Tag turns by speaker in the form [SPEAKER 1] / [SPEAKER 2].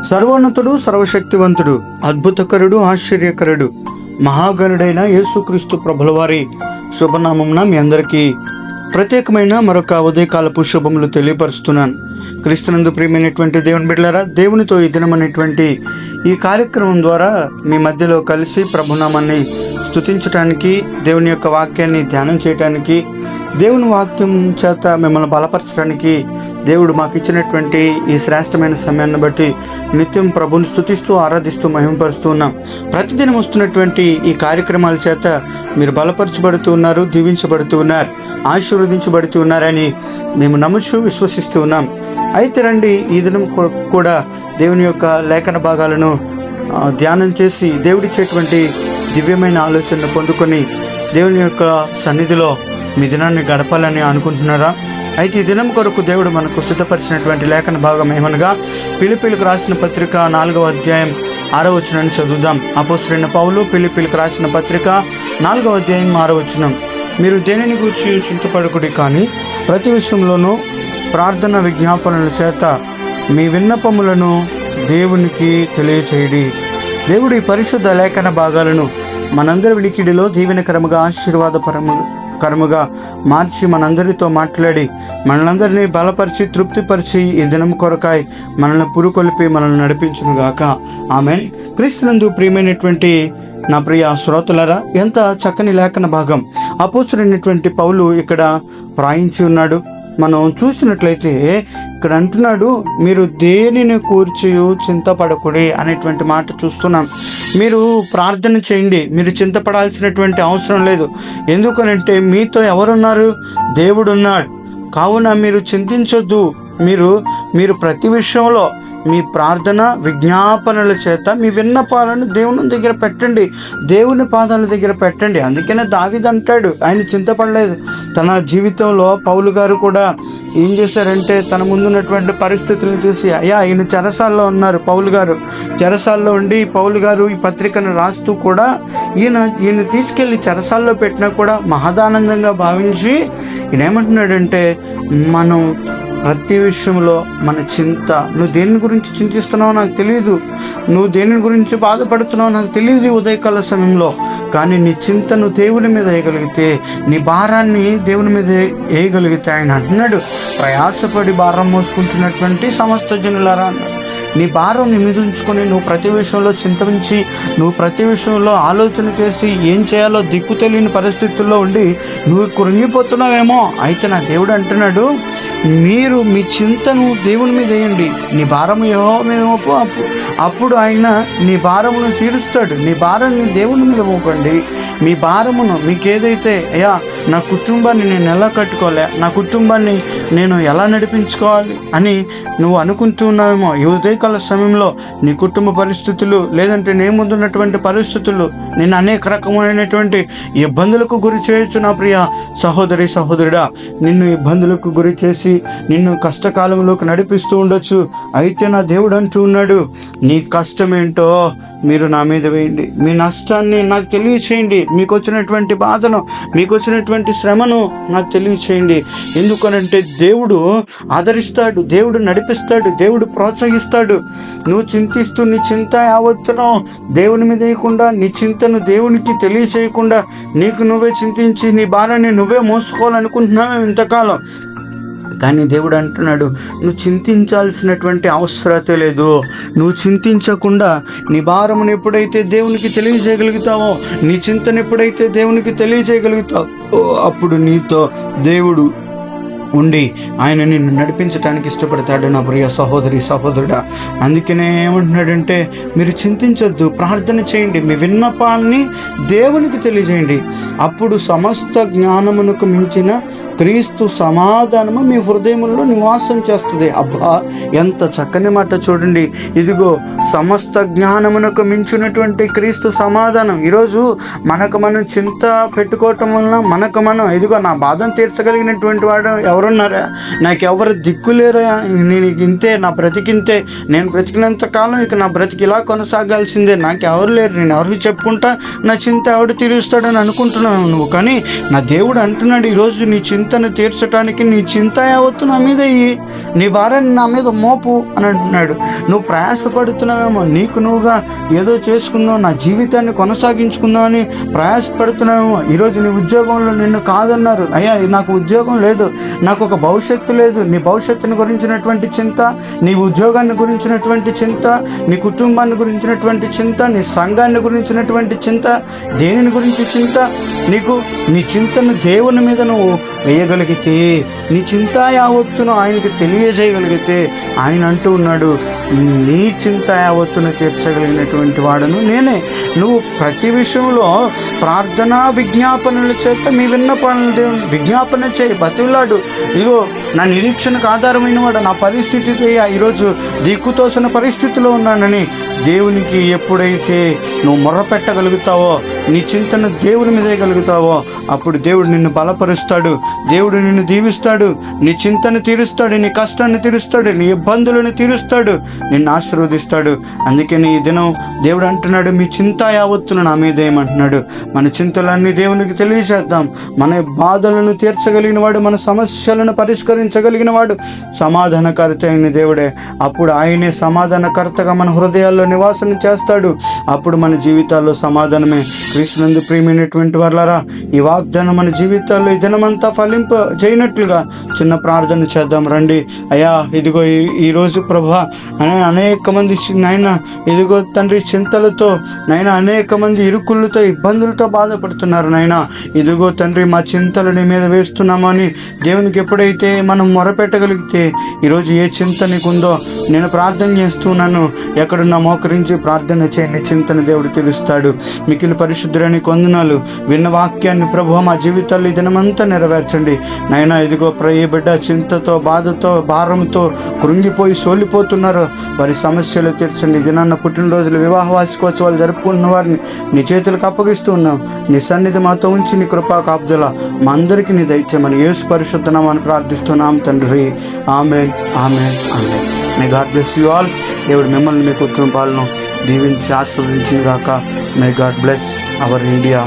[SPEAKER 1] సర్వోన్నతుడు, సర్వశక్తివంతుడు, అద్భుతకరుడు, ఆశ్చర్యకరుడు, మహాగణుడైన యేసుక్రీస్తు ప్రభుల వారి శుభనామమున మీ అందరికీ ప్రత్యేకమైన మరొక ఉదయకాలపు శుభములు తెలియపరుస్తున్నాను. క్రీస్తునందు ప్రియమైనటువంటి దేవుని బిడ్డలారా, దేవునితో ఈ దినమనేటువంటి ఈ కార్యక్రమం ద్వారా మీ మధ్యలో కలిసి ప్రభునామాన్ని స్తుతించడానికి, దేవుని యొక్క వాక్యాన్ని ధ్యానం చేయడానికి, దేవుని వాక్యం చేత మిమ్మల్ని బలపరచడానికి దేవుడు మాకు ఇచ్చినటువంటి ఈ శ్రేష్టమైన సమయాన్ని బట్టి నిత్యం ప్రభుని స్తుతిస్తూ ఆరాధిస్తూ మహిమపరుస్తూ ఉన్నాం. ప్రతిదినం వస్తున్నటువంటి ఈ కార్యక్రమాల చేత మీరు బలపరచబడుతూ ఉన్నారు, దీవించబడుతూ ఉన్నారు, ఆశీర్వదించబడుతూ ఉన్నారని మేము నమ్ముచూ విశ్వసిస్తూ ఉన్నాం. అయితే రండి, ఈ దినం కూడా దేవుని యొక్క లేఖన భాగాలను ధ్యానం చేసి దేవుడిచ్చేటువంటి దివ్యమైన ఆలోచనను పొందుకొని దేవుని యొక్క సన్నిధిలో మీ దినాన్ని గడపాలని అనుకుంటున్నారా? అయితే ఈ దినం కొరకు దేవుడు మనకు సిద్ధపరిచినటువంటి లేఖన భాగం ఏమనగా ఫిలిప్పీలకు రాసిన పత్రిక 4వ అధ్యాయం 6వ వచనాన్ని చదువుదాం. అపోస్తలుడైన పౌలు ఫిలిప్పీలకు రాసిన పత్రిక 4వ అధ్యాయం 6వ వచనం. మీరు దేనిని గూర్చి చింతపడకుడి, కానీ ప్రతి విషయంలోనూ ప్రార్థన విజ్ఞాపనల చేత మీ విన్నపములను దేవునికి తెలియచేయడి. దేవుడు ఈ పరిశుద్ధ లేఖన భాగాలను మనందరి వినికిడిలో దీవెనకరముగా ఆశీర్వాదకరముగా మార్చి మనందరితో మాట్లాడి మనలందరినీ బలపరిచి తృప్తిపరిచి ఈ దినం కొరకాయ మనల్ని పురుకొల్పి మనల్ని నడిపించునుగాక. ఆమేన్. క్రీస్తునందు ప్రియమైనటువంటి నా ప్రియ శ్రోతలరా, ఎంత చక్కని లేఖన భాగం అపోస్తలుడైనటువంటి పౌలు ఇక్కడ వ్రాయించి ఉన్నాడు. మనం చూసినట్లయితే ఇక్కడ అంటున్నాడు, మీరు దేనిని కూర్చి చింతపడకుడి అనేటువంటి మాట చూస్తున్నాం. మీరు ప్రార్థన చేయండి, మీరు చింతపడాల్సినటువంటి అవసరం లేదు. ఎందుకనంటే మీతో ఎవరున్నారు? దేవుడు ఉన్నాడు. కావున మీరు చింతించొద్దు. మీరు ప్రతి విషయంలో మీ ప్రార్థన విజ్ఞాపనల చేత మీ విన్నపాలను దేవుని దగ్గర పెట్టండి, దేవుని పాదాల దగ్గర పెట్టండి. అందుకనే దావీదు అంటాడు, ఆయన చింతపడలేదు. తన జీవితంలో పౌలు గారు కూడా ఏం చేశారంటే తన ముందున్నటువంటి పరిస్థితులను చూసి, ఈయన చెరసాల్లో ఉన్నారు. పౌలు గారు చెరసాల్లో ఉండి పౌలు గారు ఈ పత్రికను రాస్తూ కూడా ఈయన తీసుకెళ్ళి చెరసాల్లో పెట్టినా కూడా మహదానందంగా భావించి ఈయన ఏమంటున్నాడంటే, మనం ప్రతి విషయంలో మన చింత, నువ్వు దేని గురించి చింతిస్తున్నావో నాకు తెలియదు, నువ్వు దేని గురించి బాధపడుతున్నావో నాకు తెలియదు ఉదయకాల సమయంలో, కానీ నీ చింతను దేవుని మీద వేయగలిగితే, నీ భారాన్ని దేవుని మీద వేయగలిగితే ఆయన అంటున్నాడు, ప్రయాసపడి భారం మోసుకుంటున్నటువంటి సమస్త జనులారా అన్నాడు. నీ భారం నీ మీద ఉంచుకొని నువ్వు ప్రతి విషయంలో చింతించి, నువ్వు ప్రతి విషయంలో ఆలోచన చేసి ఏం చేయాలో దిక్కు తెలియని పరిస్థితుల్లో ఉండి నువ్వు కృంగిపోతున్నావేమో. అయితే నా దేవుడు అంటున్నాడు, మీరు మీ చింతను దేవుని మీద వేయండి, నీ భారము యెహోవా మీద మోపు, అప్పుడు ఆయన నీ భారమును తీరుస్తాడు. నీ భారాన్ని దేవుని మీద మోపండి. మీ భారమును మీకేదైతే, నా కుటుంబాన్ని నేను ఎలా కట్టుకోలే, నా కుటుంబాన్ని నేను ఎలా నడిపించుకోవాలి అని నువ్వు అనుకుంటున్నావేమో. ఈ ఉదయకాల సమయంలో నీ కుటుంబ పరిస్థితులు, లేదంటే నీ ముందున్నటువంటి పరిస్థితులు నేను అనేక రకమైనటువంటి ఇబ్బందులకు గురి చేయొచ్చు. నా ప్రియ సహోదరి సహోదరుడా, నిన్ను ఇబ్బందులకు గురి చేసి నిన్ను కష్టకాలంలోకి నడిపిస్తూ ఉండొచ్చు. అయితే నా దేవుడు అంటూ ఉన్నాడు, నీ కష్టం ఏంటో మీరు నా మీద వేయండి, మీ నష్టాన్ని నాకు తెలియచేయండి, మీకు వచ్చినటువంటి బాధను, మీకు వచ్చినటువంటి శ్రమను నాకు తెలియచేయండి. ఎందుకనంటే దేవుడు ఆదరిస్తాడు, దేవుడు నడిపిస్తాడు, దేవుడు ప్రోత్సహిస్తాడు. నువ్వు చింతిస్తూ నీ చింత యావత్తును దేవుని మీద వేయకుండా, నీ చింతను దేవునికి తెలియచేయకుండా నీకు నువ్వే చింతించి నీ భారాన్ని నువ్వే మోసుకోవాలనుకుంటున్నావు ఇంతకాలం. కానీ దేవుడు అంటున్నాడు, నువ్వు చింతించాల్సినటువంటి అవసరత లేదు. నువ్వు చింతించకుండా నీ భారమును ఎప్పుడైతే దేవునికి తెలియజేయగలుగుతావో, నీ చింతను ఎప్పుడైతే దేవునికి తెలియజేయగలుగుతావో, అప్పుడు నీతో దేవుడు ఉండి ఆయన నిన్ను నడిపించడానికి ఇష్టపడతాడు. నా ప్రియ సహోదరి సహోదరుడా, అందుకనే ఏమంటున్నాడంటే, మీరు చింతించొద్దు, ప్రార్థన చేయండి, మీ విన్నపాన్ని దేవునికి తెలియజేయండి, అప్పుడు సమస్త జ్ఞానమునకు మించిన క్రీస్తు సమాధానము మీ హృదయముల్లో నివాసం చేస్తుంది. అబ్బా, ఎంత చక్కని మాట చూడండి. ఇదిగో సమస్త జ్ఞానమునకు మించినటువంటి క్రీస్తు సమాధానం. ఈరోజు మనకు మనం చింత పెట్టుకోవటం వలన మనకు మనం, ఇదిగో నా బాధను తీర్చగలిగినటువంటి వాడు ఎవరున్నారా, నాకెవరు దిక్కులేరా, నేను ఇంతే, నా బ్రతికింతే, నేను బ్రతికినంత కాలం ఇక నా బ్రతికి ఇలా కొనసాగాల్సిందే, నాకెవరు లేరు, నేను ఎవరికి చెప్పుకుంటా, నా చింత ఎవడు తీరుస్తాడని అనుకుంటున్నావు నువ్వు. కానీ నా దేవుడు అంటున్నాడు, ఈరోజు నీ చింత చింతను తీర్చడానికి నీ చింత యావత్తు నా మీద ఇయ్యి, నీ భారాన్ని నా మీద మోపు అని అంటున్నాడు. నువ్వు ప్రయాసపడుతున్నావేమో, నీకు నువ్వుగా ఏదో చేసుకుందాం, నా జీవితాన్ని కొనసాగించుకుందాం అని ప్రయాసపడుతున్నావేమో. ఈరోజు నీ ఉద్యోగంలో నిన్ను కాదన్నారు, అయ్యా నాకు ఉద్యోగం లేదు, నాకు ఒక భవిష్యత్తు లేదు. నీ భవిష్యత్తుని గురించినటువంటి చింత, నీ ఉద్యోగాన్ని గురించినటువంటి చింత, నీ కుటుంబాన్ని గురించినటువంటి చింత, నీ సంఘాన్ని గురించినటువంటి చింత, దేనిని గురించి చింత? నీ చింతను దేవుని మీద నువ్వు వేయగలిగితే, నీ చింత యావత్తును ఆయనకి తెలియజేయగలిగితే, ఆయన అంటూ ఉన్నాడు, నీ చింత యావత్తును తీర్చగలిగినటువంటి వాడును నేనే. నువ్వు ప్రతి విషయంలో ప్రార్థనా విజ్ఞాపనల చేత మీ విన్నపాలను దేవుని విజ్ఞాపన చేయి, బతిలాడు. ఇదిగో నా నిరీక్షణకు ఆధారమైన వాడు, నా పరిస్థితికి ఈరోజు దిక్కుతోసిన పరిస్థితిలో ఉన్నానని దేవునికి ఎప్పుడైతే నువ్వు మొర్ర పెట్టగలుగుతావో, నీ చింతను దేవుని మీద వేయగలుగుతావో, అప్పుడు దేవుడు నిన్ను బలపరుస్తాడు, దేవుడు నిన్ను దీవిస్తాడు, నీ చింతను తీరుస్తాడు, నీ కష్టాన్ని తీరుస్తాడు, నీ ఇబ్బందులను తీరుస్తాడు, నిన్ను ఆశీర్వదిస్తాడు. అందుకే ఈ దినం దేవుడు అంటున్నాడు, మీ చింత యావత్తును నా మీద ఏమంటున్నాడు. మన చింతలన్నీ దేవునికి తెలియజేద్దాం. మన బాధలను తీర్చగలిగిన వాడు, మన సమస్యలను పరిష్కరించగలిగిన వాడు సమాధానకర్త అయిన దేవుడే. అప్పుడు ఆయనే సమాధానకర్తగా మన హృదయాల్లో నివాసన చేస్తాడు. అప్పుడు మన జీవితాల్లో సమాధానమే. క్రీస్తునందు ప్రియమైనటువంటి వారలారా, ఈ వాగ్దానం మన జీవితాల్లో ఈ దినమంతా ఫలింప చేయనట్లుగా చిన్న ప్రార్థన చేద్దాం రండి. అయ్యా ఇదిగో ఈరోజు ప్రభా అనేక మంది నాయన, ఇదిగో తండ్రి చింతలతో నాయన, అనేక మంది ఇరుకులతో ఇబ్బందులతో బాధపడుతున్నారు నాయన. ఇదిగో తండ్రి, మా చింతలు నీ మీద వేస్తున్నామని దేవునికి ఎప్పుడైతే మనం మొరపెట్టగలిగితే, ఈరోజు ఏ చింత నీకుందో నేను ప్రార్థన చేస్తున్నాను, ఎక్కడున్నా మోకరించి ప్రార్థన చేయండి, చింతను దేవుడు తెలుస్తాడు. మిక్కిలి పరిశుద్ధులని వందనాలు. విన్న వాక్యాన్ని ప్రభు మా జీవితాల్లో ఈ దినమంతా నెరవేర్చండి నాయన. ఇదిగో ఏ బిడ్డ చింతతో, బాధతో, భారంతో కృంగిపోయి సోలిపోతున్నారు, వారి సమస్యలు తీర్చండి. దినాన్న పుట్టినరోజులు, వివాహ వార్షికోత్సవాలు జరుపుకుంటున్న వారిని నీ చేతులకు అప్పగిస్తూ ఉన్నాం. నీ సన్నిధి మాతో ఉంచి నీ కృపా కాపుదల మా అందరికీ నీ దయచేయమని యేసు పరిశుద్ధ నామమున ప్రార్థిస్తున్నాం తండ్రి. ఆమేన్, ఆమేన్, ఆమేన్. May God bless you all. దేవుడు మిమ్మల్ని మీ కుటుంబాలను దీవించి ఆశీర్వదించిన గాక. May God bless our India.